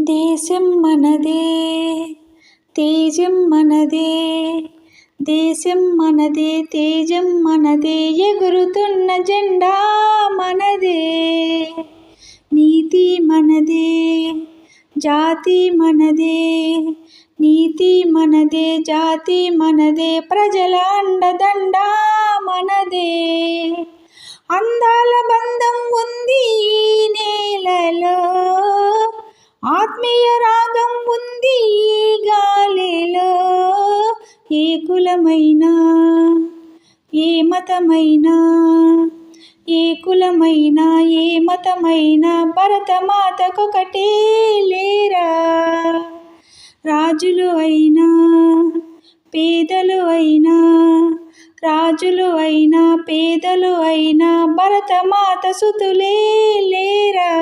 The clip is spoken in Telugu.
దేశం మనదే, తేజం మనదే. దేశం మనదే, తేజం మనదే. ఎగురుతున్న జెండా మనదే. నీతి మనదే, జాతి మనదే. నీతి మనదే, జాతి మనదే. ప్రజల అండదండ మనదే. అందాల బంధం ఉంది ఈ నేలలో, ఆత్మీయ రాగం ఉంది ఈ గాలిలో. ఏ కులమైనా, ఏ మతమైనా, ఏ కులమైనా, ఏ మతమైనా భరతమాతకొకటే లేరా. రాజులు అయినా, పేదలు అయినా, రాజులు అయినా, పేదలు అయినా భరతమాత సుతులే లేరా.